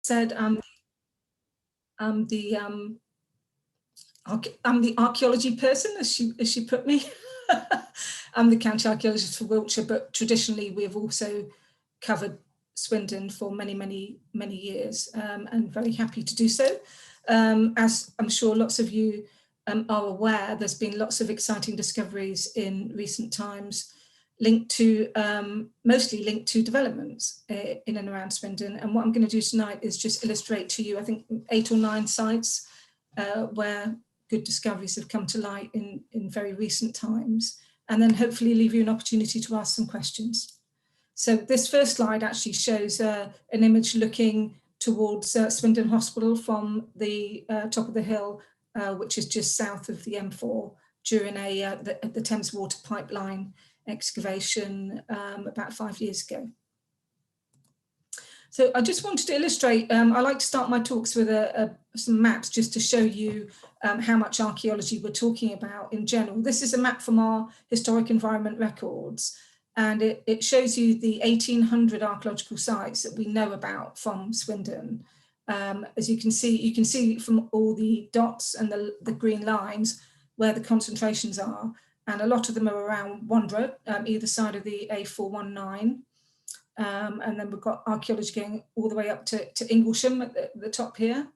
said, I'm the archaeology person, as she put me. I'm the county archaeologist for Wiltshire, but traditionally we've also covered Swindon for many years, and very happy to do so. As I'm sure lots of you are aware, there's been lots of exciting discoveries in recent times linked to, mostly linked to developments in and around Swindon. And what I'm going to do tonight is just illustrate to you, I think 8 or 9 sites where good discoveries have come to light in very recent times, and then hopefully leave you an opportunity to ask some questions. So this first slide actually shows an image looking towards Swindon Hospital from the top of the hill, which is just south of the M4, during the Thames Water pipeline excavation about 5 years ago. So I just wanted to illustrate, I like to start my talks with some maps just to show you how much archaeology we're talking about in general. This is a map from our historic environment records, and it shows you the 1800 archaeological sites that we know about from Swindon. As you can see from all the dots and the green lines where the concentrations are, and a lot of them are around Wanborough, either side of the A419. And then we've got archaeology going all the way up to Inglesham at the top here,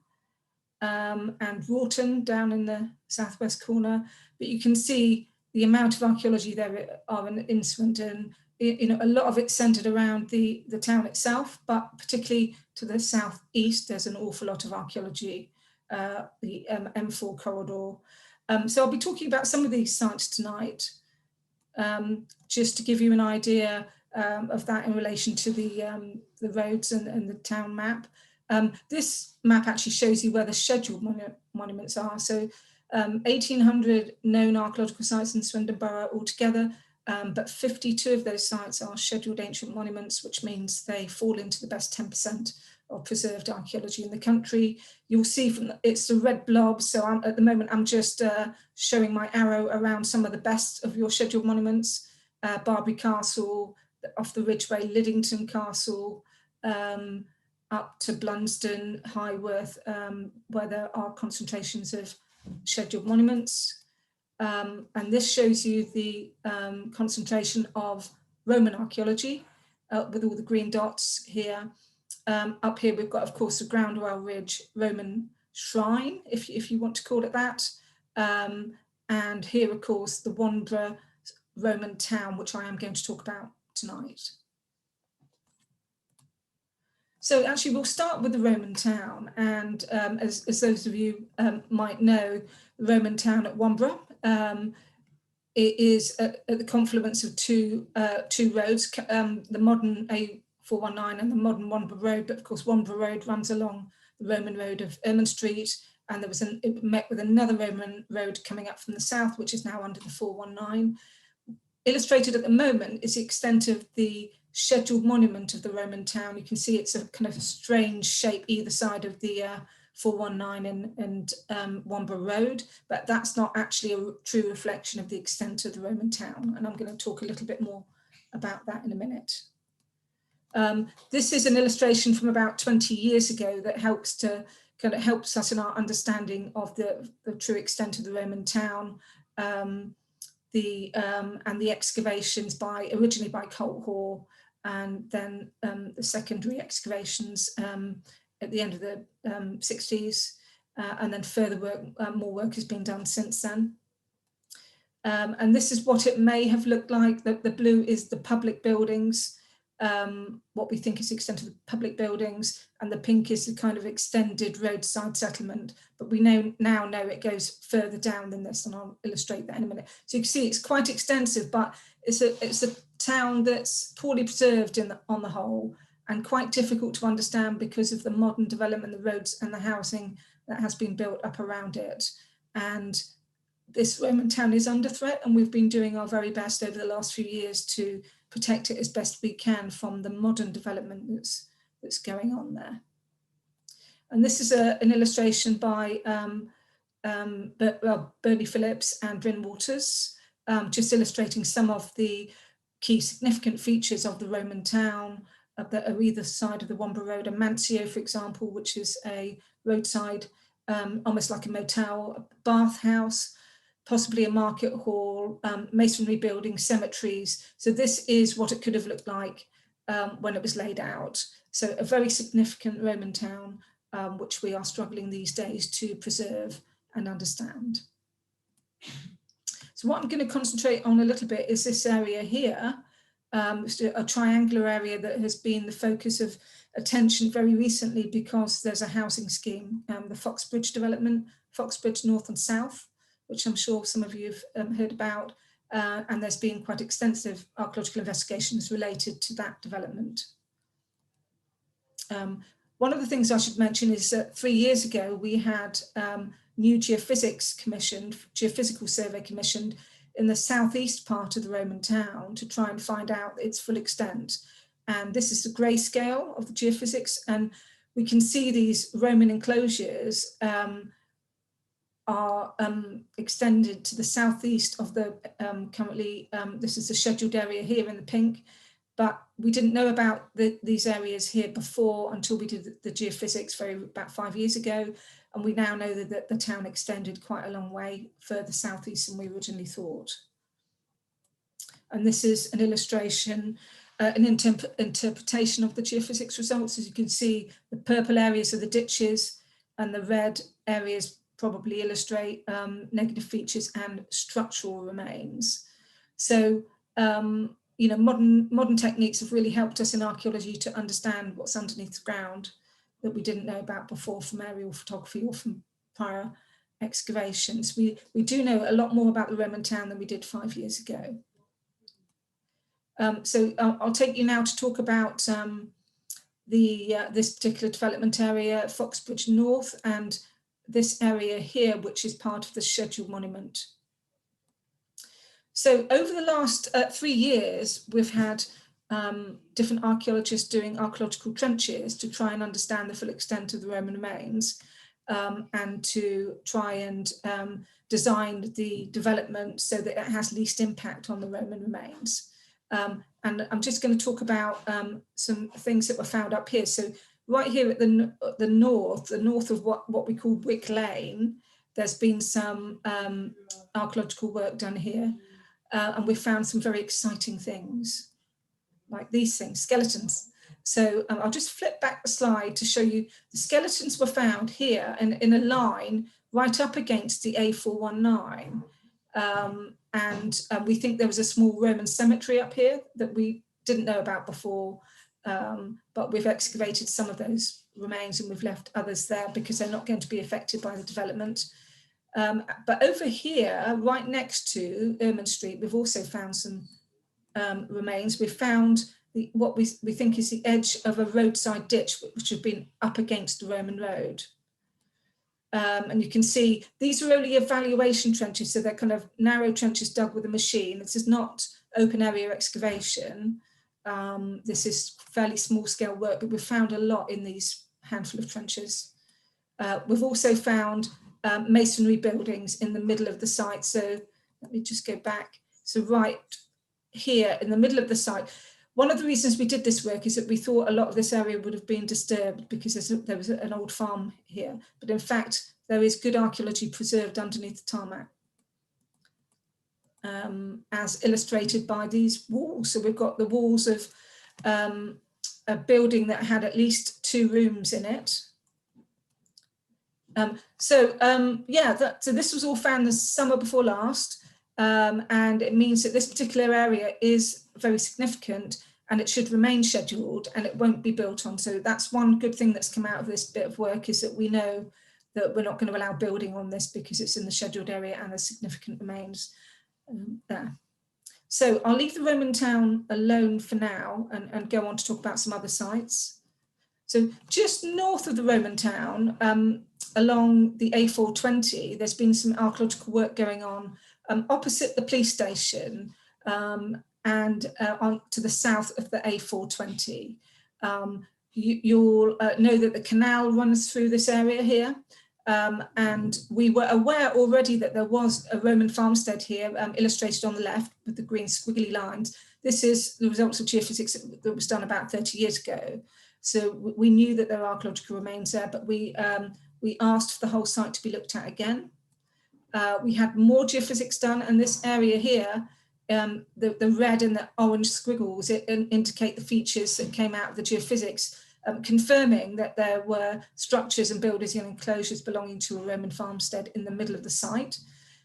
and Wroughton down in the southwest corner. But you can see the amount of archaeology there are in Swindon. You know, a lot of it's centred around the town itself, but particularly to the southeast, there's an awful lot of archaeology, the M4 corridor. So I'll be talking about some of these sites tonight, just to give you an idea of that in relation to the roads and the town map. This map actually shows you where the scheduled monuments are. So 1,800 known archaeological sites in Swindon Borough altogether, but 52 of those sites are scheduled ancient monuments, which means they fall into the best 10% of preserved archaeology in the country. You'll see it's the red blob, so at the moment I'm just showing my arrow around some of the best of your scheduled monuments. Barbary Castle, off the Ridgeway, Liddington Castle, up to Blunsdon, Highworth, where there are concentrations of scheduled monuments. And this shows you the concentration of Roman archaeology with all the green dots here. Up here we've got, of course, the Groundwell Ridge Roman Shrine, if you want to call it that. And here, of course, the Wanborough Roman town, which I am going to talk about tonight. So actually we'll start with the Roman town, and as those of you might know, the Roman town at Wanborough, it is at the confluence of two roads, the modern A419 and the modern Wanborough Road, but of course Wanborough Road runs along the Roman road of Ermine Street, and it met with another Roman road coming up from the south, which is now under the 419. Illustrated at the moment is the extent of the scheduled monument of the Roman town. You can see it's a kind of a strange shape either side of the 419 and Wanborough Road, but that's not actually a true reflection of the extent of the Roman town. And I'm going to talk a little bit more about that in a minute. This is an illustration from about 20 years ago that helps us in our understanding of the true extent of the Roman town. And the excavations originally by Colt Hall, and then the secondary excavations at the end of the 60s, and then further work, more work has been done since then. And this is what it may have looked like. The blue is the public buildings, what we think is the extent of the public buildings, and the pink is the kind of extended roadside settlement. But we now know it goes further down than this, and I'll illustrate that in a minute. So you can see it's quite extensive, but it's a town that's poorly preserved on the whole, and quite difficult to understand because of the modern development, the roads and the housing that has been built up around it. And this Roman town is under threat, and we've been doing our very best over the last few years to protect it as best we can from the modern development that's going on there. And this is an illustration by Bernie Phillips and Bryn Waters, just illustrating some of the key significant features of the Roman town. that are either side of the Womber Road, and Mancio, for example, which is a roadside, almost like a motel, a bathhouse, possibly a market hall, masonry buildings, cemeteries. So this is what it could have looked like when it was laid out. So a very significant Roman town, which we are struggling these days to preserve and understand. So what I'm going to concentrate on a little bit is this area here, a triangular area that has been the focus of attention very recently because there's a housing scheme, the Foxbridge development, Foxbridge North and South, which I'm sure some of you have heard about, and there's been quite extensive archaeological investigations related to that development. One of the things I should mention is that 3 years ago we had new geophysics commissioned, geophysical survey commissioned in the southeast part of the Roman town to try and find out its full extent. And this is the grayscale of the geophysics, and we can see these Roman enclosures are extended to the southeast of the currently, this is the scheduled area here in the pink, but we didn't know about these areas here before until we did the geophysics about 5 years ago. And we now know that the town extended quite a long way further southeast than we originally thought. And this is an illustration, an interpretation of the geophysics results. As you can see, the purple areas are the ditches and the red areas probably illustrate negative features and structural remains. So, you know, modern techniques have really helped us in archaeology to understand what's underneath the ground that we didn't know about before from aerial photography or from prior excavations. We do know a lot more about the Roman town than we did 5 years ago. So I'll take you now to talk about this particular development area, Foxbridge North, and this area here, which is part of the scheduled monument. So over the last 3 years, we've had different archaeologists doing archaeological trenches to try and understand the full extent of the Roman remains and to try and design the development so that it has least impact on the Roman remains. And I'm just going to talk about some things that were found up here. So right here at the north of what we call Wick Lane, there's been some archaeological work done here. And we found some very exciting things, like these things, skeletons. So I'll just flip back the slide to show you the skeletons were found here in a line right up against the A419. And we think there was a small Roman cemetery up here that we didn't know about before, but we've excavated some of those remains and we've left others there because they're not going to be affected by the development. But over here, right next to Ermine Street, we've also found some remains. We've found what we think is the edge of a roadside ditch, which had been up against the Roman road. And you can see these are only evaluation trenches, so they're kind of narrow trenches dug with a machine. This is not open area excavation. This is fairly small scale work, but we've found a lot in these handful of trenches. We've also found masonry buildings in the middle of the site. So let me just go back. So right here in the middle of the site, one of the reasons we did this work is that we thought a lot of this area would have been disturbed because there was an old farm here. But in fact, there is good archaeology preserved underneath the tarmac, as illustrated by these walls. So we've got the walls of a building that had at least 2 rooms in it. So this was all found the summer before last, and it means that this particular area is very significant and it should remain scheduled and it won't be built on. So that's one good thing that's come out of this bit of work, is that we know that we're not going to allow building on this because it's in the scheduled area and there's significant remains there. So I'll leave the Roman town alone for now and go on to talk about some other sites. So just north of the Roman town, along the A420, there's been some archaeological work going on opposite the police station and on to the south of the A420. You'll know that the canal runs through this area here. And we were aware already that there was a Roman farmstead here, illustrated on the left with the green squiggly lines. This is the results of geophysics that was done about 30 years ago. So we knew that there are archaeological remains there, but we asked for the whole site to be looked at again. We had more geophysics done, and this area here, the red and the orange squiggles indicate the features that came out of the geophysics, confirming that there were structures and buildings and enclosures belonging to a Roman farmstead in the middle of the site.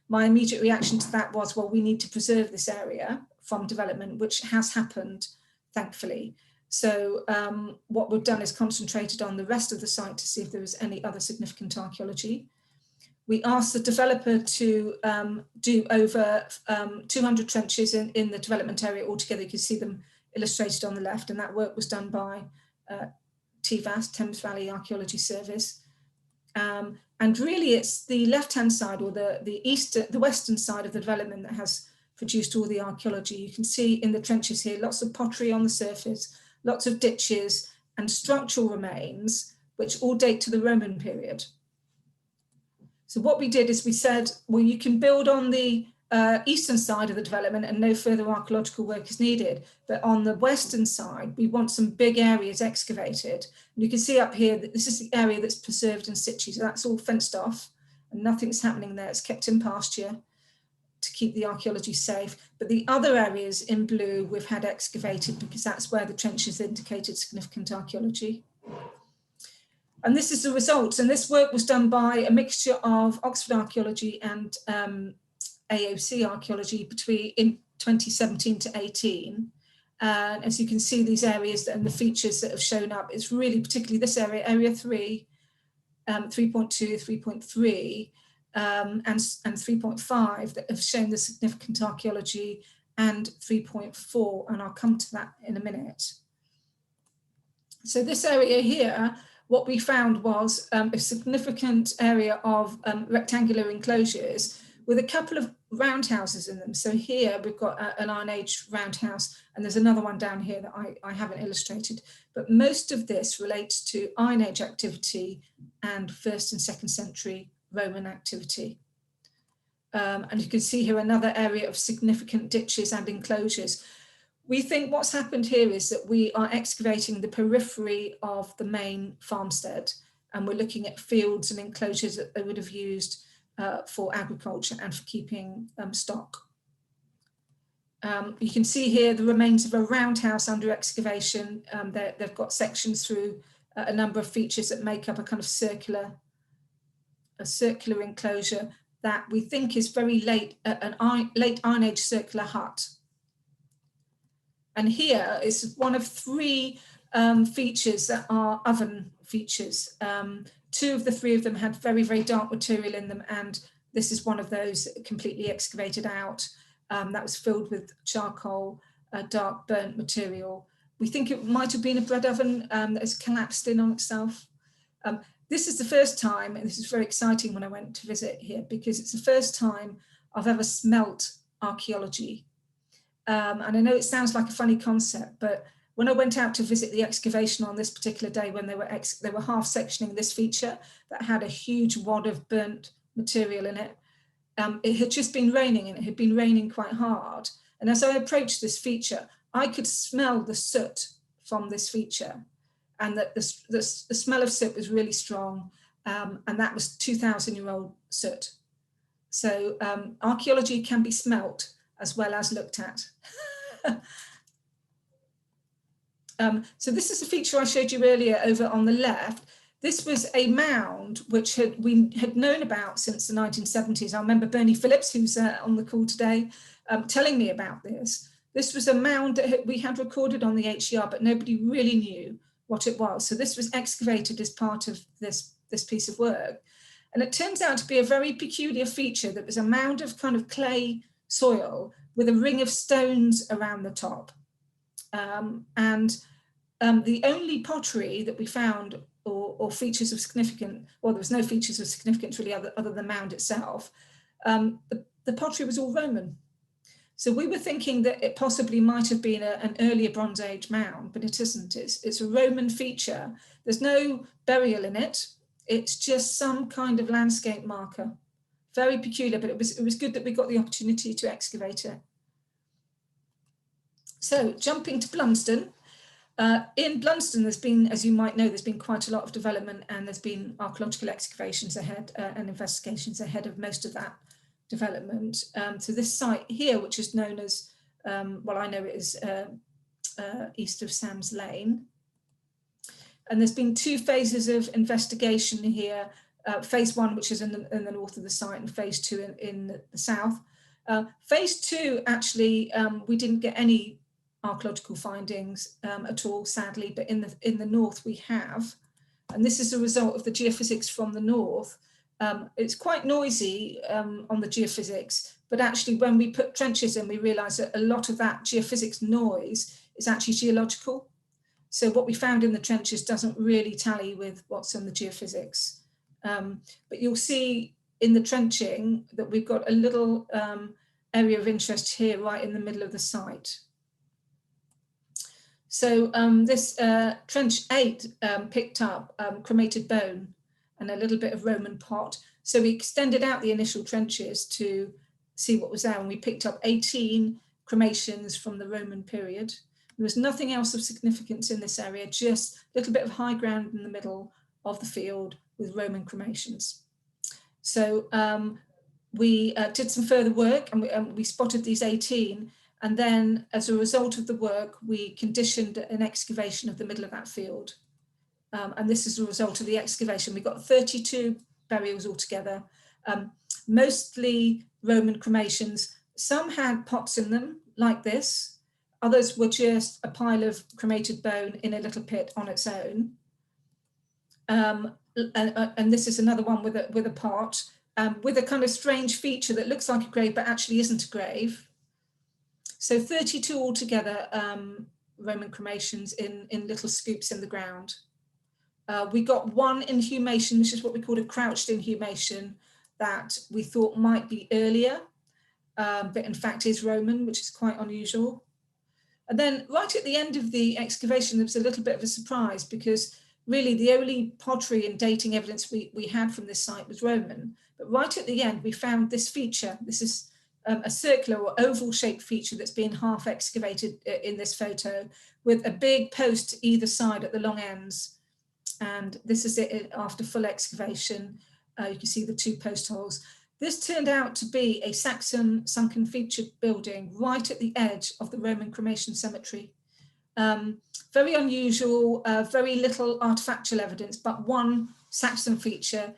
My immediate reaction to that was, well, we need to preserve this area from development, which has happened, thankfully. So what we've done is concentrated on the rest of the site to see if there was any other significant archaeology. We asked the developer to do over 200 trenches in the development area altogether. You can see them illustrated on the left, and that work was done by TVAS, Thames Valley Archaeology Service. And really it's the left-hand side, or the western side of the development, that has produced all the archaeology. You can see in the trenches here, lots of pottery on the surface, lots of ditches and structural remains, which all date to the Roman period. So what we did is we said, well, you can build on the eastern side of the development and no further archaeological work is needed. But on the western side, we want some big areas excavated. And you can see up here that this is the area that's preserved in situ. So that's all fenced off and nothing's happening there. It's kept in pasture to keep the archaeology safe. But the other areas in blue we've had excavated because that's where the trenches indicated significant archaeology. And this is the results. And this work was done by a mixture of Oxford Archaeology and AOC Archaeology in 2017 to 18. As you can see, these areas and the features that have shown up, it's really particularly this area, area 3, 3.2, 3.3, and 3.5 that have shown the significant archaeology, and 3.4, and I'll come to that in a minute. So this area here, what we found was a significant area of rectangular enclosures with a couple of roundhouses in them. So here we've got an Iron Age roundhouse, and there's another one down here that I haven't illustrated, but most of this relates to Iron Age activity and 1st and 2nd century Roman activity. And you can see here another area of significant ditches and enclosures. We think what's happened here is that we are excavating the periphery of the main farmstead, and we're looking at fields and enclosures that they would have used for agriculture and for keeping stock. You can see here the remains of a roundhouse under excavation. They've got sections through a number of features that make up a kind of circular enclosure that we think is very late, late Iron Age circular hut. And here is one of 3 features that are oven features. 2 of the 3 of them had very, very dark material in them, and this is one of those completely excavated out. That was filled with charcoal, dark burnt material. We think it might have been a bread oven that has collapsed in on itself. This is the first time, and this is very exciting when I went to visit here, because it's the first time I've ever smelt archaeology. And I know it sounds like a funny concept, but when I went out to visit the excavation on this particular day, when they were half sectioning this feature that had a huge wad of burnt material in it, it had just been raining, and it had been raining quite hard. And as I approached this feature, I could smell the soot from this feature, and that the smell of soot was really strong, and that was 2,000-year-old soot. So archaeology can be smelt as well as looked at. So this is a feature I showed you earlier over on the left. This was a mound which we had known about since the 1970s. I remember Bernie Phillips, who's on the call today, telling me about this. This was a mound that we had recorded on the HER, but nobody really knew what it was. So this was excavated as part of this piece of work. And it turns out to be a very peculiar feature that was a mound of kind of clay soil with a ring of stones around the top. The only pottery that we found or features of significant, well, there was no features of significance really other than the mound itself. The pottery was all Roman. So we were thinking that it possibly might have been an earlier Bronze Age mound, but it isn't. It's a Roman feature. There's no burial in it. It's just some kind of landscape marker. Very peculiar, but it was good that we got the opportunity to excavate it. So jumping to Blunsdon. In Blunsdon, there's been, as you might know, there's been quite a lot of development, and there's been archaeological excavations ahead and investigations ahead of most of that development. So this site here, which is known as, well, I know it is east of Sam's Lane. And there's been 2 phases of investigation here. Phase 1, which is in the north of the site, and phase 2 in the south. Phase 2, actually, we didn't get any archaeological findings at all, sadly, but in the north we have. And this is a result of the geophysics from the north. It's quite noisy on the geophysics, but actually when we put trenches in, we realised that a lot of that geophysics noise is actually geological. So what we found in the trenches doesn't really tally with what's in the geophysics. But you'll see in the trenching that we've got a little area of interest here right in the middle of the site. So this trench 8 picked up cremated bone and a little bit of Roman pot. So we extended out the initial trenches to see what was there, and we picked up 18 cremations from the Roman period. There was nothing else of significance in this area, just a little bit of high ground in the middle of the field with Roman cremations. So we did some further work, and we spotted these 18. And then as a result of the work, we conditioned an excavation of the middle of that field. And this is a result of the excavation. We got 32 burials altogether, mostly Roman cremations. Some had pots in them like this. Others were just a pile of cremated bone in a little pit on its own. And this is another one with a pot, with a kind of strange feature that looks like a grave, but actually isn't a grave. So 32 altogether Roman cremations in little scoops in the ground. We got one inhumation, which is what we called a crouched inhumation, that we thought might be earlier, but in fact is Roman, which is quite unusual. And then right at the end of the excavation, there was a little bit of a surprise, because really the only pottery and dating evidence we had from this site was Roman. But right at the end, we found this feature. This is a circular or oval shaped feature that's been half excavated in this photo, with a big post either side at the long ends. And this is it after full excavation. You can see the 2 post holes. This turned out to be a Saxon sunken featured building right at the edge of the Roman cremation cemetery. Very unusual, very little artifactual evidence, but one Saxon feature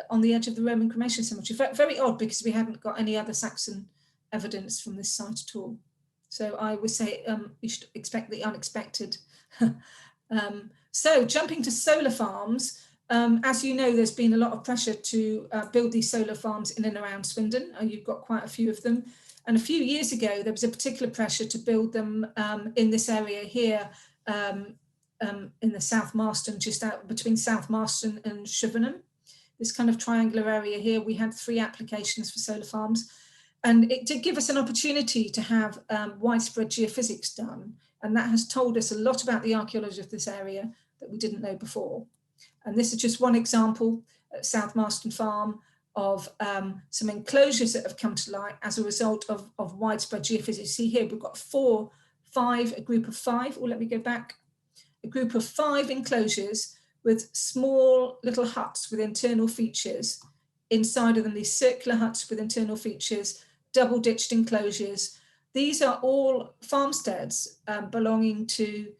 on the edge of the Roman cremation cemetery. Very odd, because we hadn't got any other Saxon evidence from this site at all. So I would say you should expect the unexpected. So jumping to solar farms, as you know, there's been a lot of pressure to build these solar farms in and around Swindon. You've got quite a few of them. And a few years ago, there was a particular pressure to build them in this area here, in the South Marston, just out between South Marston and Swindon. This kind of triangular area here, we had 3 applications for solar farms. And it did give us an opportunity to have widespread geophysics done. And that has told us a lot about the archaeology of this area that we didn't know before. And this is just one example at South Marston Farm of some enclosures that have come to light as a result of widespread geophysics. See here, we've got a group of 5, or let me go back, a group of 5 enclosures with small little huts with internal features. Inside of them, these circular huts with internal features, double ditched enclosures. These are all farmsteads belonging to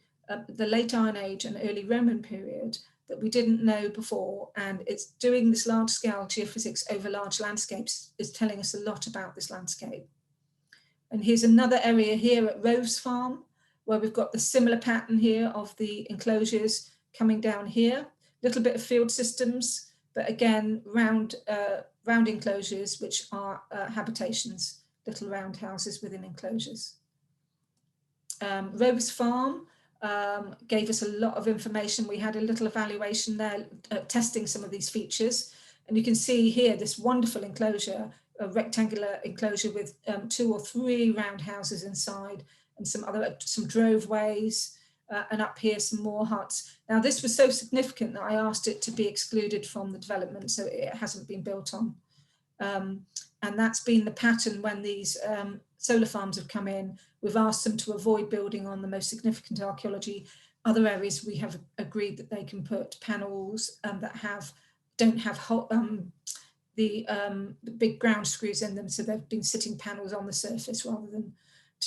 the late Iron Age and early Roman period that we didn't know before, and it's doing this large scale geophysics over large landscapes is telling us a lot about this landscape. And here's another area here at Rove's Farm, where we've got the similar pattern here of the enclosures coming down here, a little bit of field systems, but again, round enclosures, which are habitations, little round houses within enclosures. Rove's Farm gave us a lot of information. We had a little evaluation there testing some of these features, and you can see here this wonderful enclosure, a rectangular enclosure with 2 or 3 round houses inside, and some droveways, and up here some more huts. Now this was so significant that I asked it to be excluded from the development, so it hasn't been built on. And that's been the pattern when these solar farms have come in. We've asked them to avoid building on the most significant archaeology. Other areas we have agreed that they can put panels that don't have the big ground screws in them, so they've been sitting panels on the surface rather than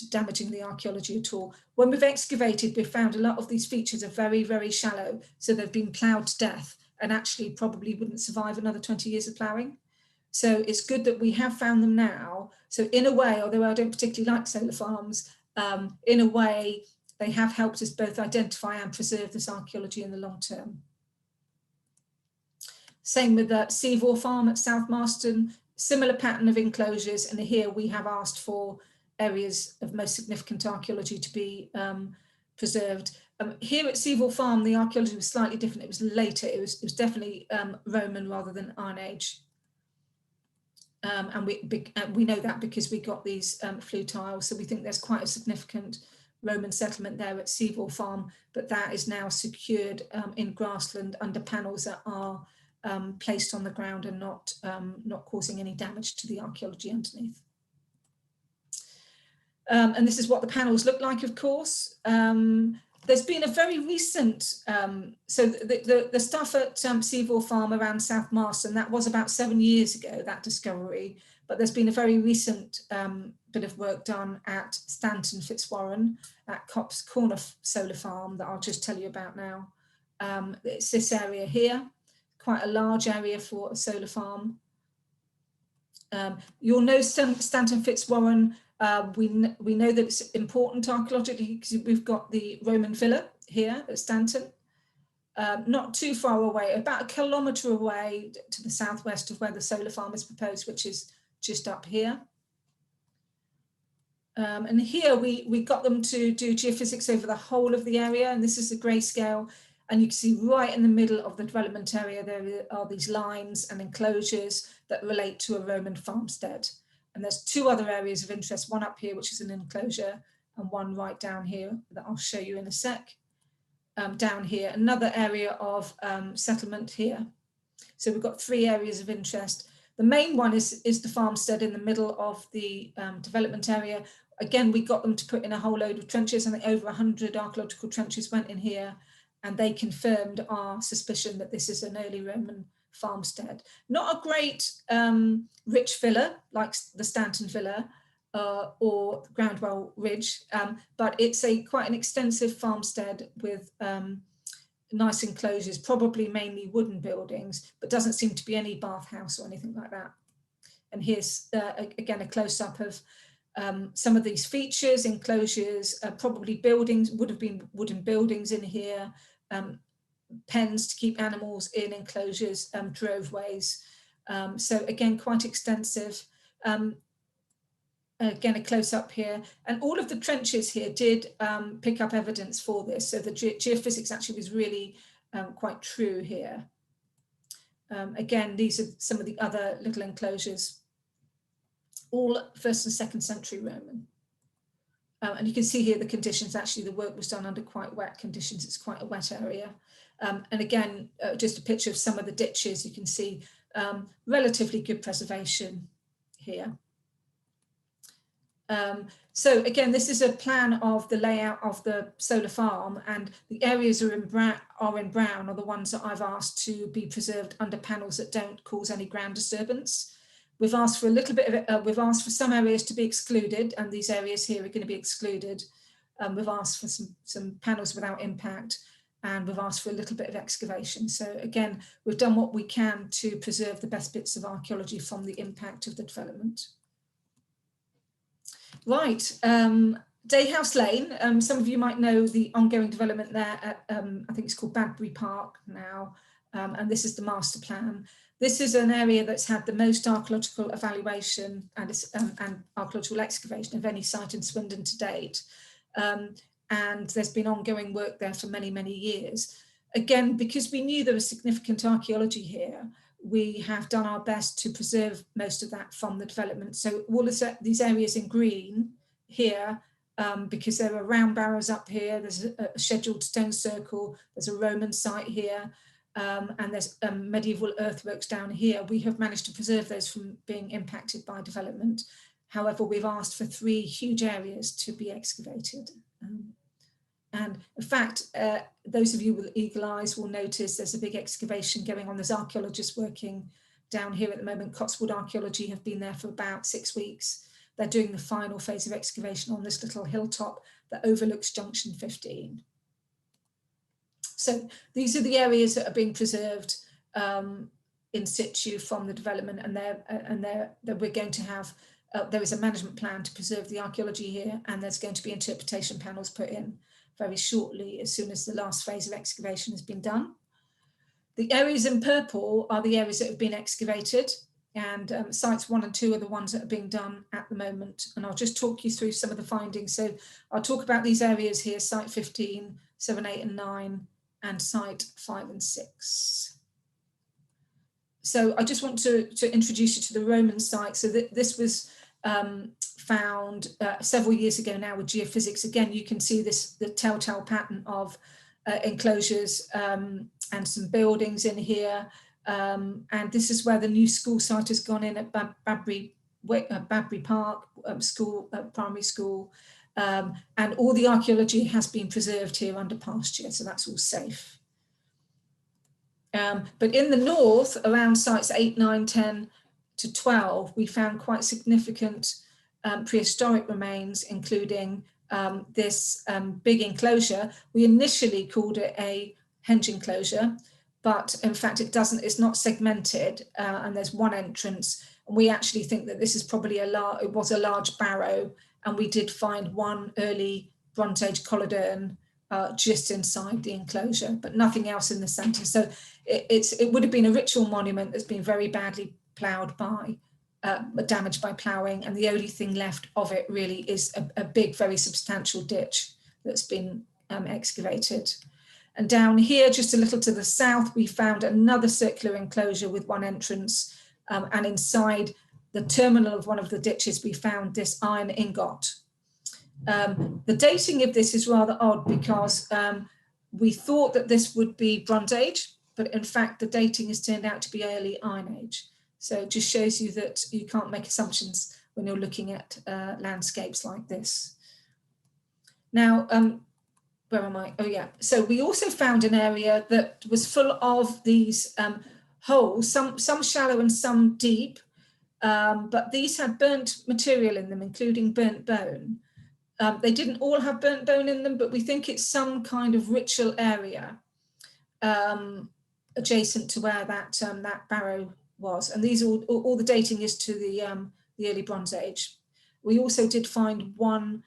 damaging the archaeology at all. When we've excavated, we've found a lot of these features are very, very shallow, so they've been ploughed to death and actually probably wouldn't survive another 20 years of ploughing. So it's good that we have found them now. So in a way, although I don't particularly like solar farms, in a way, they have helped us both identify and preserve this archaeology in the long term. Same with the Seavor Farm at South Marston, similar pattern of enclosures. And here we have asked for areas of most significant archaeology to be preserved. Here at Seavor Farm, the archaeology was slightly different. It was later. It was definitely Roman rather than Iron Age. And we know that because we got these flue tiles. So we think there's quite a significant Roman settlement there at Seavor Farm, but that is now secured in grassland under panels that are placed on the ground and not causing any damage to the archaeology underneath. And this is what the panels look like, of course. There's been a very recent, so the stuff at Seavor Farm around South Marston, that was about 7 years ago, that discovery, but there's been a very recent bit of work done at Stanton Fitzwarren at Copse Corner Solar Farm that I'll just tell you about now. It's this area here, quite a large area for a solar farm. You'll know Stanton Fitzwarren. We know that it's important archaeologically because we've got the Roman villa here at Stanton, not too far away, about 1 kilometre away to the southwest of where the solar farm is proposed, which is just up here. And here we got them to do geophysics over the whole of the area, and this is the grayscale. And you can see right in the middle of the development area, there are these lines and enclosures that relate to a Roman farmstead. And there's 2 other areas of interest, one up here, which is an enclosure, and one right down here that I'll show you in a sec. Down here, another area of settlement here. So we've got 3 areas of interest. The main one is the farmstead in the middle of the development area. Again, we got them to put in a whole load of trenches. I think over 100 archaeological trenches went in here, and they confirmed our suspicion that this is an early Roman farmstead. Not a great rich villa like the Stanton Villa or Groundwell Ridge, but it's quite an extensive farmstead with nice enclosures, probably mainly wooden buildings, but doesn't seem to be any bathhouse or anything like that. And here's again a close-up of some of these features, enclosures, probably buildings, would have been wooden buildings in here, pens to keep animals in, enclosures, droveways. So again, quite extensive. Again, a close-up here. And all of the trenches here did pick up evidence for this. So the geophysics actually was really quite true here. Again, these are some of the other little enclosures, all 1st and 2nd century Roman. And you can see here the conditions, actually the work was done under quite wet conditions. It's quite a wet area. And again, just a picture of some of the ditches. You can see relatively good preservation here. So again, this is a plan of the layout of the solar farm, and the areas are in brown are the ones that I've asked to be preserved under panels that don't cause any ground disturbance. We've asked for a little bit of, we've asked for some areas to be excluded, and these areas here are going to be excluded. We've asked for some panels without impact, and we've asked for a little bit of excavation. So again, we've done what we can to preserve the best bits of archaeology from the impact of the development. Right, Dayhouse Lane. Some of you might know the ongoing development there at, I think it's called Badbury Park now, and this is the master plan. This is an area that's had the most archaeological evaluation and archaeological excavation of any site in Swindon to date. And there's been ongoing work there for many, many years. Again, because we knew there was significant archaeology here, we have done our best to preserve most of that from the development. So all of these areas in green here, because there are round barrows up here, there's a scheduled stone circle, there's a Roman site here. and there's medieval earthworks down here. We have managed to preserve those from being impacted by development. However, we've asked for 3 huge areas to be excavated. And in fact, those of you with eagle eyes will notice there's a big excavation going on. There's archaeologists working down here at the moment. Cotswold Archaeology have been there for about 6 weeks. They're doing the final phase of excavation on this little hilltop that overlooks Junction 15. So these are the areas that are being preserved in situ from the development, and we're going to have, there is a management plan to preserve the archaeology here, and there's going to be interpretation panels put in very shortly as soon as the last phase of excavation has been done. The areas in purple are the areas that have been excavated, and sites 1 and 2 are the ones that are being done at the moment. And I'll just talk you through some of the findings. So I'll talk about these areas here: site 15, 7, 8 and 9, and site 5 and 6. So I just want to introduce you to the Roman site. So this was found several years ago now with geophysics. Again, you can see the telltale pattern of enclosures and some buildings in here. And this is where the new school site has gone in at Badbury Park primary school. And all the archaeology has been preserved here under pasture, so that's all safe. But in the north, around sites 8, 9, 10 to 12, we found quite significant prehistoric remains, including this big enclosure. We initially called it a henge enclosure, but in fact it's not segmented, and there's one entrance. And we actually think that this is probably it was a large barrow, and we did find one early Bronze Age collodurn just inside the enclosure, but nothing else in the centre. So it would have been a ritual monument that's been very badly ploughed by, damaged by ploughing, and the only thing left of it really is a big, very substantial ditch that's been excavated. And down here, just a little to the south, we found another circular enclosure with one entrance, and inside the terminal of one of the ditches, we found this iron ingot. The dating of this is rather odd because we thought that this would be Bronze Age, but in fact the dating has turned out to be early Iron Age. So it just shows you that you can't make assumptions when you're looking at landscapes like this. Now, where am I? Oh yeah, so we also found an area that was full of these holes, some shallow and some deep, but these had burnt material in them, including burnt bone. They didn't all have burnt bone in them, but we think it's some kind of ritual area adjacent to where that barrow was. And these all the dating is to the early Bronze Age. We also did find one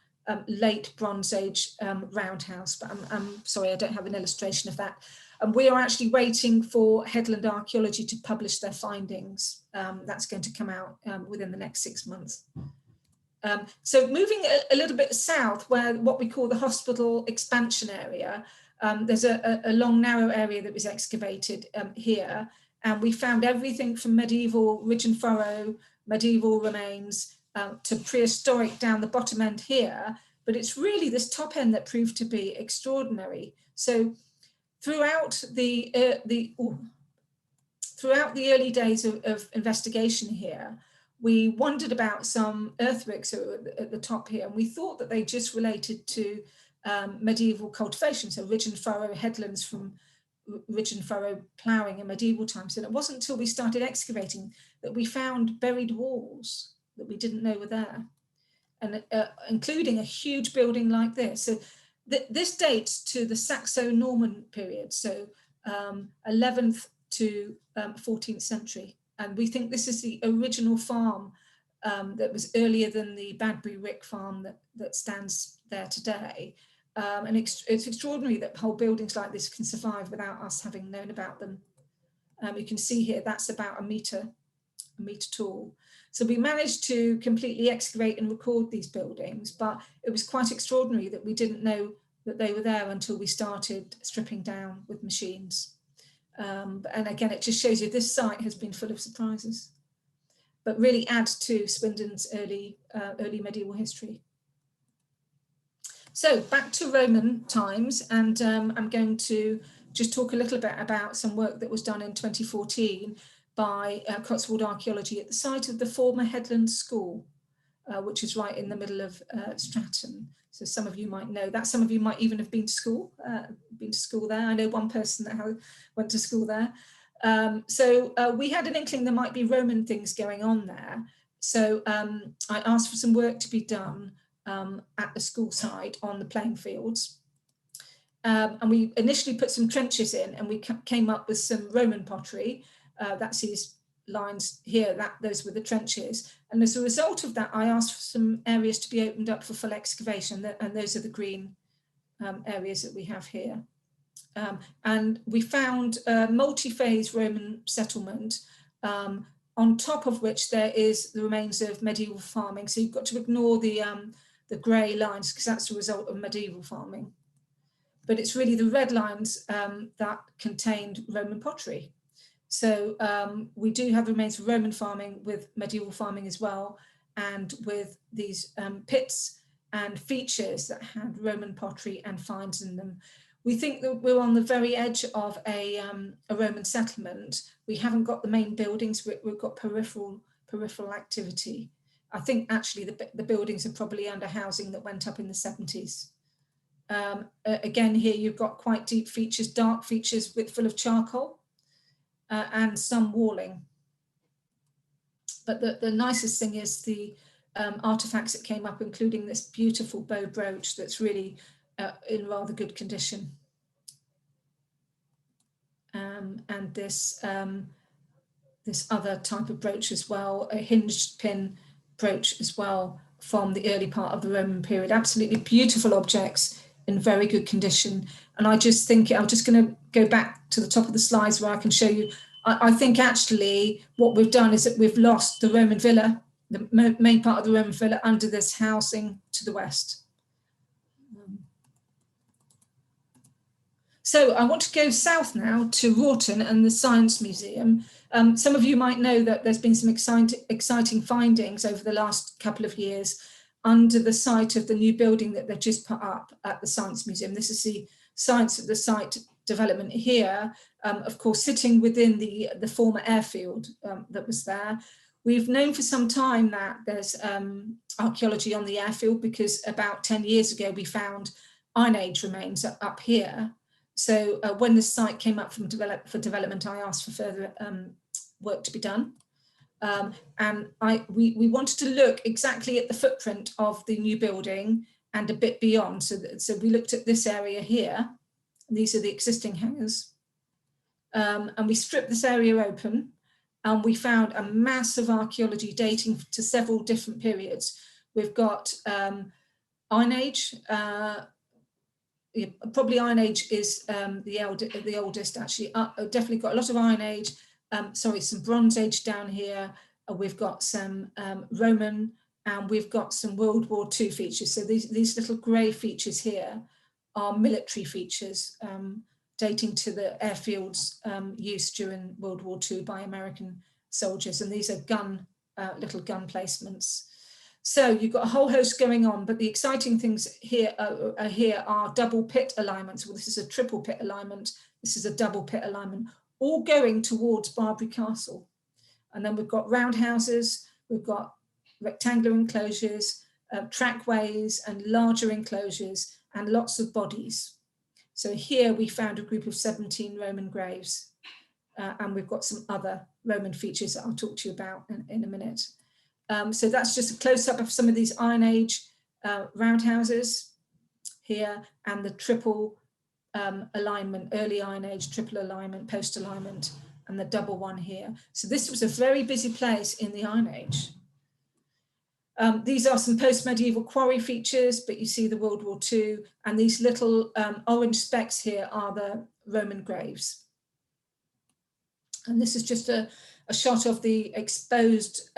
late Bronze Age roundhouse, but I'm sorry, I don't have an illustration of that. And we are actually waiting for Headland Archaeology to publish their findings. That's going to come out within the next 6 months. So moving a little bit south, where what we call the hospital expansion area, there's a long narrow area that was excavated here, and we found everything from medieval ridge and furrow, medieval remains, to prehistoric down the bottom end here, but it's really this top end that proved to be extraordinary. So throughout the early days of investigation here, we wondered about some earthworks at the top here, and we thought that they just related to medieval cultivation, so ridge and furrow headlands from ridge and furrow ploughing in medieval times. And it wasn't until we started excavating that we found buried walls that we didn't know were there, and including a huge building like this. So this dates to the Saxo-Norman period, so 11th to 14th century. And we think this is the original farm that was earlier than the Badbury Rick farm that stands there today. And it's extraordinary that whole buildings like this can survive without us having known about them. You can see here, that's about a metre tall. So we managed to completely excavate and record these buildings, but it was quite extraordinary that we didn't know that they were there until we started stripping down with machines. And again, it just shows you this site has been full of surprises, but really adds to Swindon's early medieval history. So back to Roman times, and I'm going to just talk a little bit about some work that was done in 2014 by Cotswold Archaeology at the site of the former Headland School, which is right in the middle of Stratton. So some of you might know that. Some of you might even have been to school there. I know one person that went to school there. So we had an inkling there might be Roman things going on there. So I asked for some work to be done at the school site on the playing fields. And we initially put some trenches in, and we came up with some Roman pottery. That's these lines here, those were the trenches. And as a result of that, I asked for some areas to be opened up for full excavation, and those are the green areas that we have here. And we found a multi-phase Roman settlement, on top of which there is the remains of medieval farming. So you've got to ignore the grey lines, because that's the result of medieval farming. But it's really the red lines that contained Roman pottery. So we do have remains of Roman farming with medieval farming as well, and with these pits and features that had Roman pottery and finds in them. We think that we're on the very edge of a Roman settlement. We haven't got the main buildings, we've got peripheral activity. I think actually the buildings are probably under housing that went up in the 70s. Again, here you've got quite deep features, dark features full of charcoal, and some walling. But the nicest thing is the artifacts that came up, including this beautiful bow brooch that's really in rather good condition. And this other type of brooch as well, a hinged pin brooch as well, from the early part of the Roman period. Absolutely beautiful objects in very good condition. And I just think, I'm just going to go back to the top of the slides where I can show you. I think actually what we've done is that we've lost the Roman villa, the main part of the Roman villa, under this housing to the west. So I want to go south now to Wroughton and the Science Museum. Some of you might know that there's been some exciting findings over the last couple of years under the site of the new building that they've just put up at the Science Museum. This is the Science at the Site development here, of course, sitting within the former airfield that was there. We've known for some time that there's archaeology on the airfield, because about 10 years ago we found Iron Age remains up here. So when the site came up for development, I asked for further work to be done. And we wanted to look exactly at the footprint of the new building and a bit beyond. So we looked at this area here. These are the existing hangars. And we stripped this area open, and we found a mass of archaeology dating to several different periods. We've got Iron Age, probably Iron Age is the oldest actually. Definitely got a lot of Iron Age, some Bronze Age down here. We've got some Roman, and we've got some World War II features. So these little grey features here are military features dating to the airfield's use during World War II by American soldiers. And these are little gun placements. So you've got a whole host going on, but the exciting things here are double pit alignments. Well, this is a triple pit alignment. This is a double pit alignment, all going towards Barbary Castle. And then we've got roundhouses, we've got rectangular enclosures, trackways and larger enclosures, and lots of bodies. So here we found a group of 17 Roman graves, and we've got some other Roman features that I'll talk to you about in a minute. So that's just a close-up of some of these Iron Age roundhouses here, and the triple alignment, early Iron Age, triple alignment, post alignment, and the double one here. So this was a very busy place in the Iron Age. These are some post-medieval quarry features, but you see the World War II, and these little orange specks here are the Roman graves. And this is just a shot of the exposed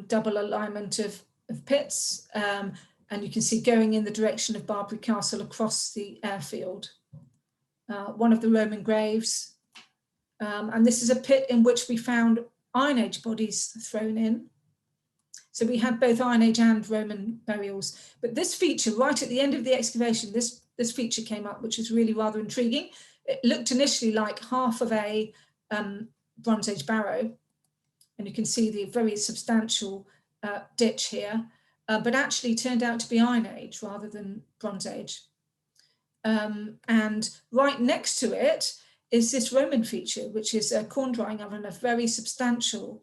double alignment of pits, and you can see going in the direction of Barbary Castle across the airfield. One of the Roman graves, and this is a pit in which we found Iron Age bodies thrown in. So we had both Iron Age and Roman burials, but this feature right at the end of the excavation, this feature came up, which is really rather intriguing. it looked initially like half of a Bronze Age barrow, and you can see the very substantial ditch here, but actually turned out to be Iron Age rather than Bronze Age. And right next to it is this Roman feature, which is a corn drying oven, a very substantial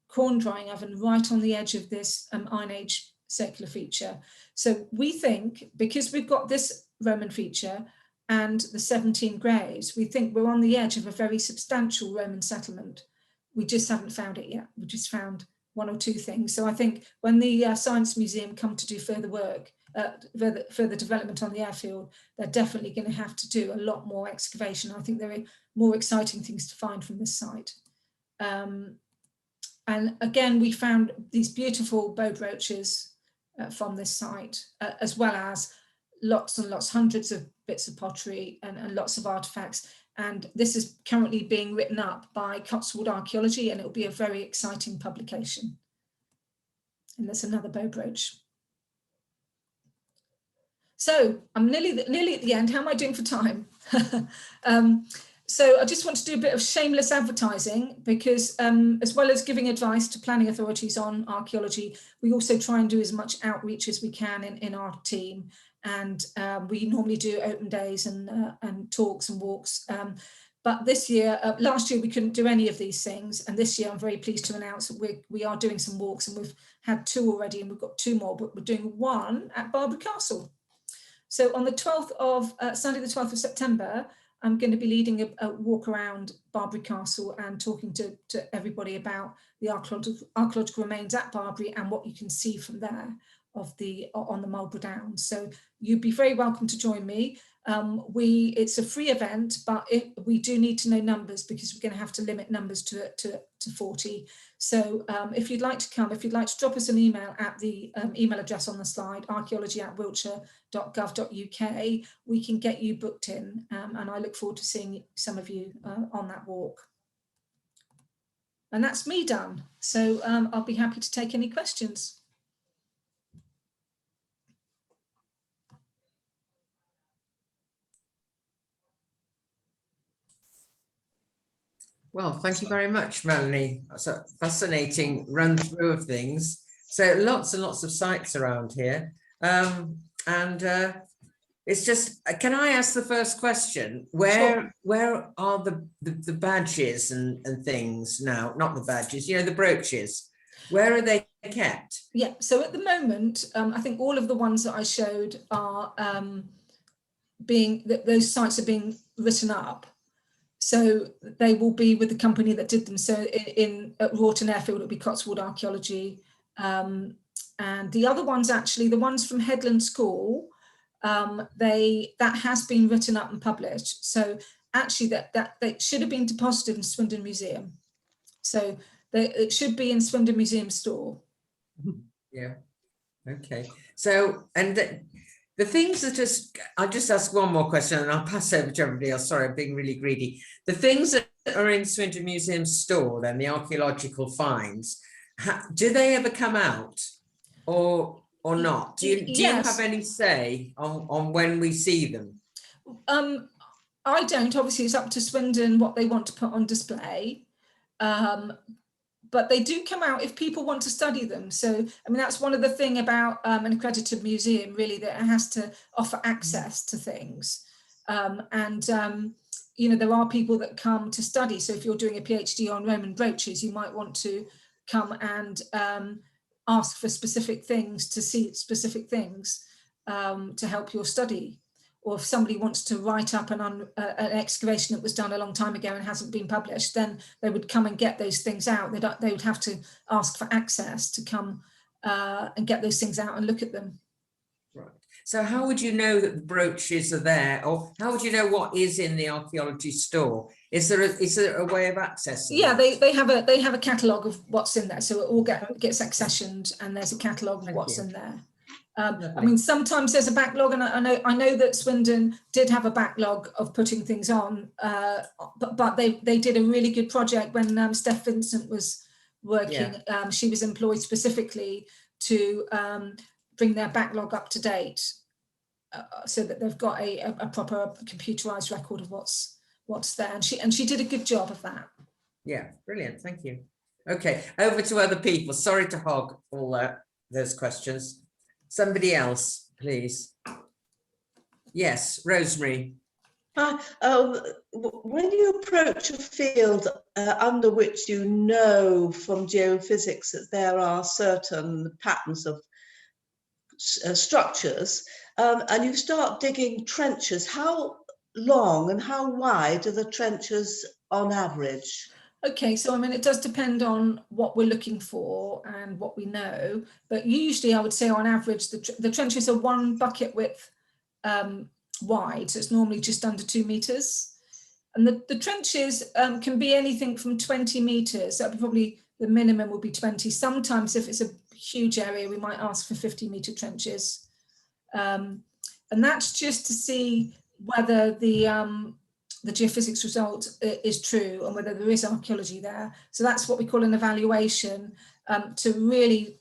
corn drying oven right on the edge of this Iron Age circular feature. So we think, because we've got this Roman feature and the 17 graves, we think we're on the edge of a very substantial Roman settlement. We just haven't found it yet. We just found one or two things. So I think when the Science Museum come to do further work, further development on the airfield, they're definitely going to have to do a lot more excavation. I think there are more exciting things to find from this site. And again, we found these beautiful bow brooches from this site, as well as lots and lots, hundreds of bits of pottery and lots of artifacts. And this is currently being written up by Cotswold Archaeology, and it'll be a very exciting publication. And there's another bow brooch. So I'm nearly at the end. How am I doing for time? So I just want to do a bit of shameless advertising, because as well as giving advice to planning authorities on archaeology, we also try and do as much outreach as we can in our team. And we normally do open days and talks and walks. But this year, last year we couldn't do any of these things. And this year I'm very pleased to announce that we are doing some walks, and we've had 2 already, and we've got 2 more, but we're doing one at Barbary Castle. So on the 12th of, Sunday the 12th of September, I'm going to be leading a walk around Barbary Castle and talking to everybody about the archaeological remains at Barbary and what you can see from there on the Marlborough Downs. So you'd be very welcome to join me. It's a free event, but we do need to know numbers, because we're going to have to limit numbers to 40. So if you'd like to come, if you'd like to drop us an email at the email address on the slide, archaeology@wiltshire.gov.uk, we can get you booked in, and I look forward to seeing some of you on that walk. And that's me done. So I'll be happy to take any questions. Well, thank you very much, Melanie. That's a fascinating run through of things. So lots and lots of sites around here. It's just, can I ask the first question? Where are the badges and things now? Not the badges, you know, the brooches. Where are they kept? Yeah, so at the moment, I think all of the ones that I showed are those sites are being written up. So they will be with the company that did them. So at Rawton Airfield, it'll be Cotswold Archaeology. And the other ones, actually, the ones from Headland School, that has been written up and published. So actually that they should have been deposited in Swindon Museum. So it should be in Swindon Museum store. Yeah. Okay. So, and the things that I'll just ask one more question and I'll pass over to everybody else. Sorry, I'm being really greedy. The things that are in Swindon Museum store, then the archaeological finds, do they ever come out or not? Do you have any say on when we see them? I don't. Obviously, it's up to Swindon what they want to put on display. But they do come out if people want to study them. So, I mean, that's one of the things about an accredited museum, really, that it has to offer access to things. You know, there are people that come to study. So if you're doing a PhD on Roman brooches, you might want to come and ask for specific things, to see specific things to help your study. Or if somebody wants to write up an excavation that was done a long time ago and hasn't been published, then they would come and get those things out. They would have to ask for access to come and get those things out and look at them. Right. So how would you know that the brooches are there, or how would you know what is in the archaeology store? Is there a way of accessing? Yeah, they have a catalogue of what's in there, so it all gets accessioned, and there's a catalogue of what's in there. I mean, sometimes there's a backlog, and I know that Swindon did have a backlog of putting things on, but they did a really good project when Steph Vincent was working. Yeah. She was employed specifically to bring their backlog up to date, so that they've got a proper computerized record of what's what's there. And she did a good job of that. Yeah, brilliant. Thank you. Okay, over to other people. Sorry to hog all those questions. Somebody else, please. Yes, Rosemary. When you approach a field under which you know from geophysics that there are certain patterns of structures, and you start digging trenches, how long and how wide are the trenches on average? Okay, so I mean, it does depend on what we're looking for and what we know, but usually I would say on average, the trenches are 1 bucket width wide, so it's normally just under 2 meters. And the trenches can be anything from 20 meters, that would probably, the minimum will be 20. Sometimes if it's a huge area, we might ask for 50-meter trenches. And that's just to see whether the geophysics result is true and whether there is archaeology there. So that's what we call an evaluation, to really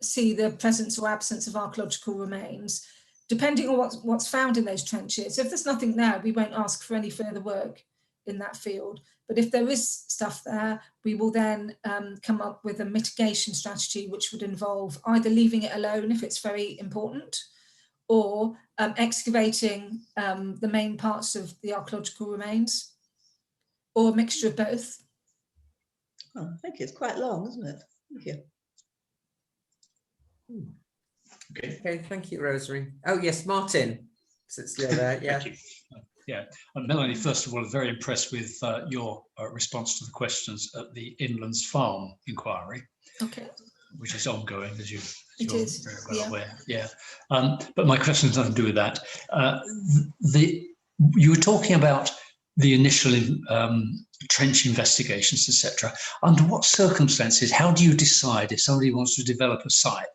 see the presence or absence of archaeological remains, depending on what's found in those trenches. If there's nothing there, we won't ask for any further work in that field. But if there is stuff there, we will then come up with a mitigation strategy, which would involve either leaving it alone if it's very important, or excavating the main parts of the archaeological remains, or a mixture of both. Oh, thank you. It's quite long, isn't it? Thank you. Okay, thank you, Rosemary. Oh yes, Martin, sits there. Yeah. Thank you. Yeah, Melanie, first of all, I'm very impressed with your response to the questions at the Inlands Farm inquiry. Okay. Which is ongoing, as you're very well aware. Yeah. But my question has nothing to do with that. You were talking about the initial trench investigations, etc. Under what circumstances, how do you decide if somebody wants to develop a site?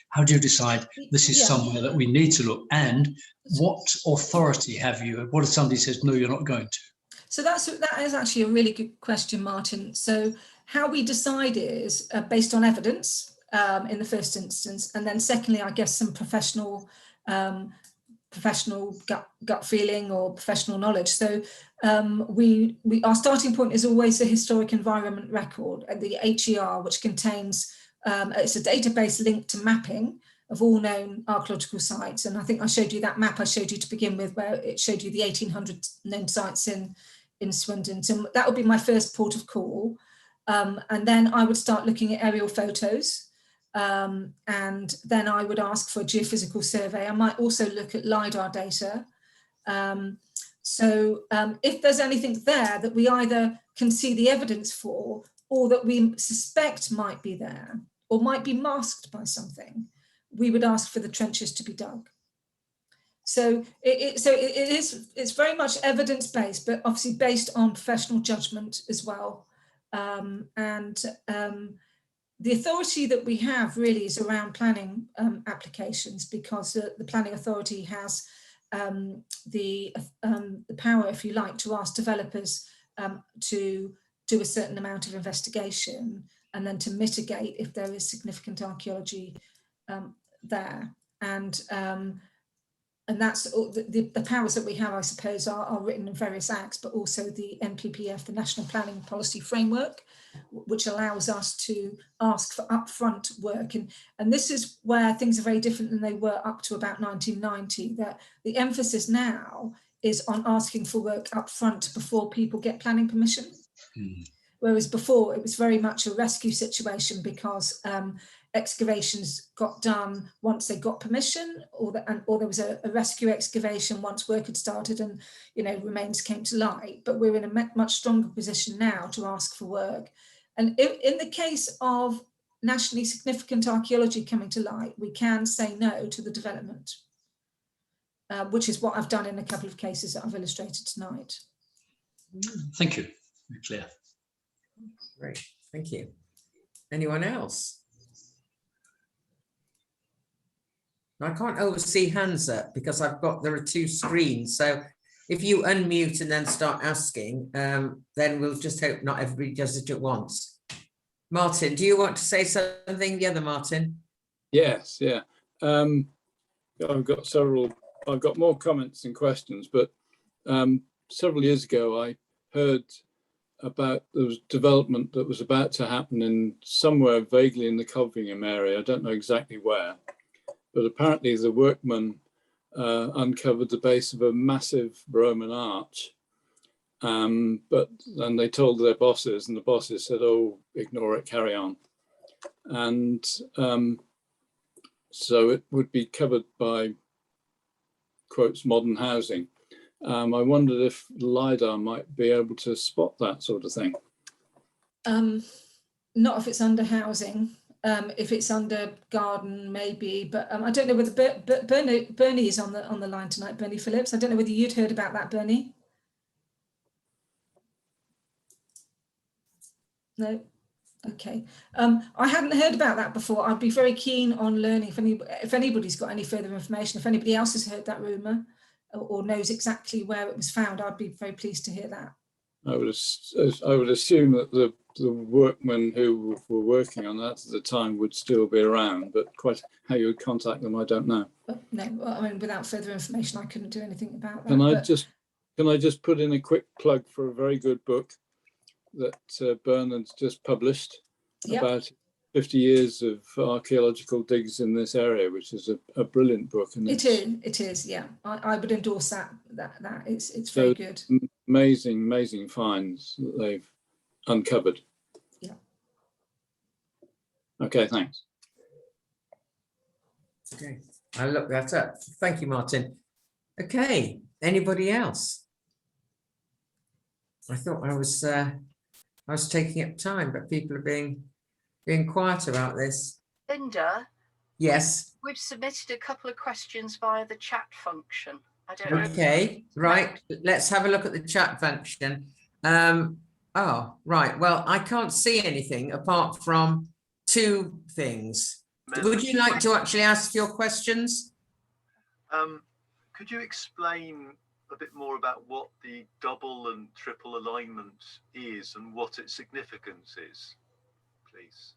How do you decide this is somewhere that we need to look? And what authority have you? What if somebody says, no, you're not going to? So that is actually a really good question, Martin. So how we decide is based on evidence in the first instance, and then secondly, I guess some professional gut feeling or professional knowledge. So our starting point is always the historic environment record, the HER, which contains it's a database linked to mapping of all known archaeological sites. And I think I showed you that map I showed you to begin with, where it showed you the 1800 known sites in Swindon. So that would be my first port of call. And then I would start looking at aerial photos. And then I would ask for a geophysical survey. I might also look at LiDAR data. So if there's anything there that we either can see the evidence for, or that we suspect might be there, or might be masked by something, we would ask for the trenches to be dug. So it's very much evidence-based, but obviously based on professional judgment as well. The authority that we have really is around planning applications, because the planning authority has the power, if you like, to ask developers to do a certain amount of investigation and then to mitigate if there is significant archaeology there. And that's the powers that we have, I suppose, are written in various acts, but also the NPPF, the National Planning Policy Framework, which allows us to ask for upfront work. And this is where things are very different than they were up to about 1990, that the emphasis now is on asking for work upfront before people get planning permission. Whereas before it was very much a rescue situation, because excavations got done once they got permission, or there was a rescue excavation once work had started and remains came to light. But we're in a much stronger position now to ask for work. And in the case of nationally significant archaeology coming to light, we can say no to the development, which is what I've done in a couple of cases that I've illustrated tonight. Thank you. Very clear. Great, thank you. Anyone else? I can't see hands up because there are two screens. So if you unmute and then start asking, then we'll just hope not everybody does it at once. Martin, do you want to say something? The other Martin? Yes, yeah. I've got more comments than questions, but several years ago, I heard about the development that was about to happen in somewhere vaguely in the Coveringham area. I don't know exactly where, but apparently the workmen uncovered the base of a massive Roman arch. But then they told their bosses, and the bosses said, "Oh, ignore it, carry on." And so it would be covered by, quotes, modern housing. I wondered if LiDAR might be able to spot that sort of thing. Not if it's under housing. If it's under garden, maybe. But I don't know whether Bernie is on the line tonight. Bernie Phillips. I don't know whether you'd heard about that, Bernie. No. Okay. I hadn't heard about that before. I'd be very keen on learning if anybody's got any further information. If anybody else has heard that rumour or knows exactly where it was found, I'd be very pleased to hear that. I would assume that the workmen who were working on that at the time would still be around, but quite how you would contact them, I don't know. No, I mean, without further information, I couldn't do anything about that. Can I just put in a quick plug for a very good book that Bernard's just published about 50 years of archaeological digs in this area, which is a brilliant book. And it is, yeah. I would endorse that. It's very good. Amazing finds that they've uncovered. Yeah. Okay, thanks. Okay, I'll look that up. Thank you, Martin. Okay, anybody else? I thought I was taking up time, but people are being quiet about this. Linda? Yes. We've submitted a couple of questions via the chat function. I don't know. Okay, right. Let's have a look at the chat function. Oh, right. Well, I can't see anything apart from two things. Would you like to actually ask your questions? Could you explain a bit more about what the double and triple alignment is and what its significance is, please?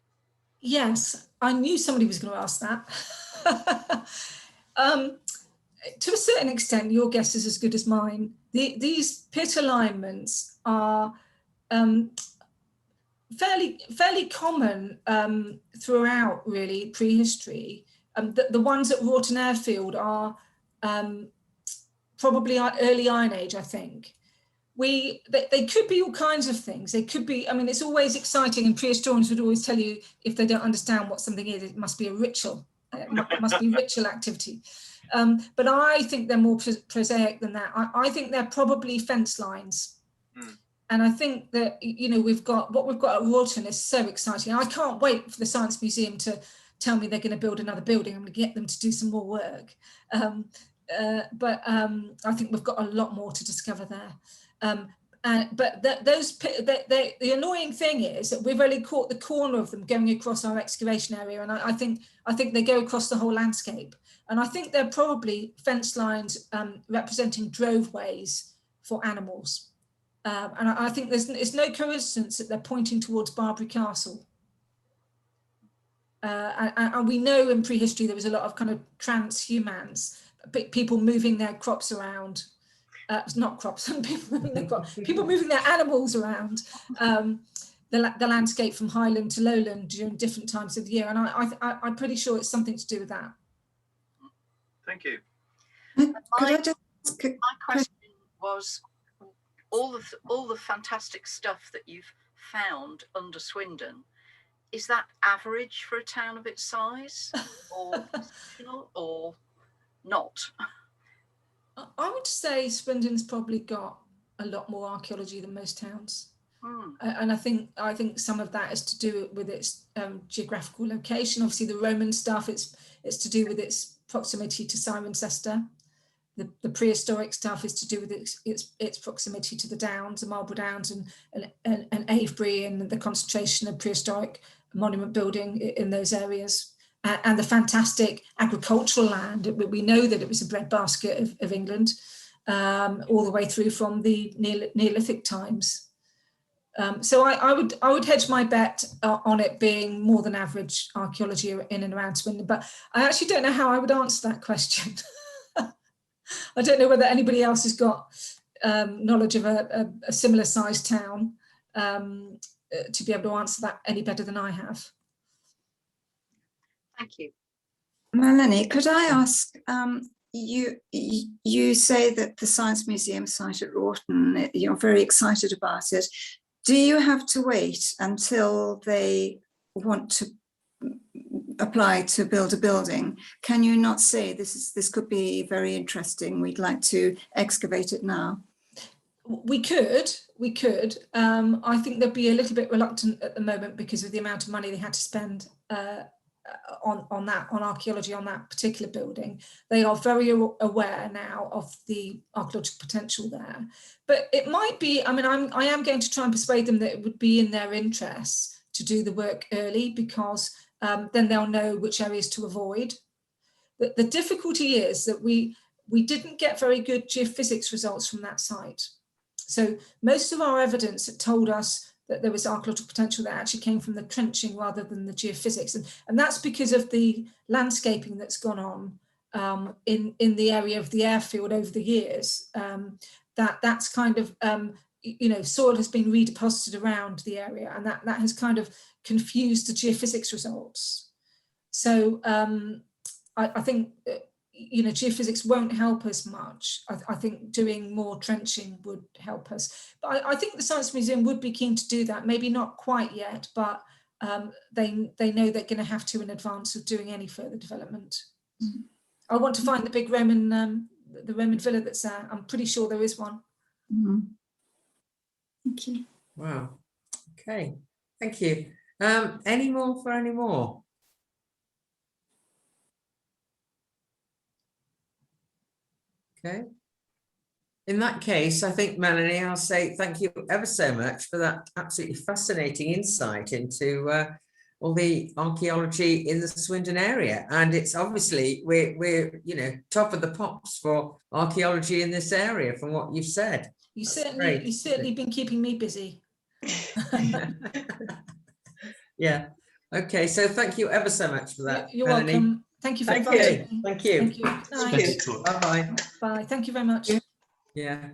Yes, I knew somebody was going to ask that. To a certain extent, your guess is as good as mine. These pit alignments are fairly common throughout, really, prehistory. The ones at Wroughton Airfield are probably early Iron Age, I think. They could be all kinds of things. They could be, I mean, it's always exciting, and prehistorians would always tell you if they don't understand what something is, it must be a ritual. It must be ritual activity. But I think they're more prosaic than that. I think they're probably fence lines. And I think that, you know, what we've got at Wroughton is so exciting. I can't wait for the Science Museum to tell me they're going to build another building. I'm going to get them to do some more work. But I think we've got a lot more to discover there. But the annoying thing is that we've only caught the corner of them going across our excavation area, and I think they go across the whole landscape. And I think they're probably fence lines representing droveways for animals. And I think it's no coincidence that they're pointing towards Barbary Castle. And we know in prehistory there was a lot of kind of transhumans, people moving their crops around. Not crops, people moving their animals around the landscape from highland to lowland during different times of the year, and I'm pretty sure it's something to do with that. Thank you. My question was all the fantastic stuff that you've found under Swindon. Is that average for a town of its size, or not? I would say Swindon's probably got a lot more archaeology than most towns. And I think some of that is to do with its geographical location. Obviously the Roman stuff, it's to do with its proximity to Cirencester. The prehistoric stuff is to do with its proximity to the Downs, the Marlborough Downs and Avebury, and the concentration of prehistoric monument building in those areas. And the fantastic agricultural land. We know that it was a breadbasket of England, all the way through from the Neolithic times. So I would hedge my bet on it being more than average archaeology in and around Swindon, but I actually don't know how I would answer that question. I don't know whether anybody else has got knowledge of a similar sized town to be able to answer that any better than I have. Thank you. Melanie, could I ask, you say that the Science Museum site at Rawton, you're very excited about it. Do you have to wait until they want to apply to build a building? Can you not say this could be very interesting, we'd like to excavate it now? We could. I think they'd be a little bit reluctant at the moment because of the amount of money they had to spend on archaeology on that particular building. They are very aware now of the archaeological potential there, but it might be, I mean, I am going to try and persuade them that it would be in their interests to do the work early, because then they'll know which areas to avoid. The difficulty is that we didn't get very good geophysics results from that site. So most of our evidence that told us that there was archaeological potential that actually came from the trenching rather than the geophysics. And that's because of the landscaping that's gone on in the area of the airfield over the years. That's kind of, soil has been redeposited around the area, and that has kind of confused the geophysics results. So I think, geophysics won't help us much. I think doing more trenching would help us. But I think the Science Museum would be keen to do that. Maybe not quite yet, but they know they're going to have to in advance of doing any further development. Mm-hmm. I want to find the big Roman, the Roman villa that's there. I'm pretty sure there is one. Mm-hmm. Thank you. Wow. Okay. Thank you. Any more for any more? Okay. In that case, I think, Melanie, I'll say thank you ever so much for that absolutely fascinating insight into all the archaeology in the Swindon area. And it's obviously we're top of the pops for archaeology in this area from what you've said. You've certainly been keeping me busy. Yeah. Okay. So thank you ever so much for that. You're Melanie. welcome. Thank you for inviting me. Thank you. Thank you. Bye-bye. Bye. Thank you very much. Yeah.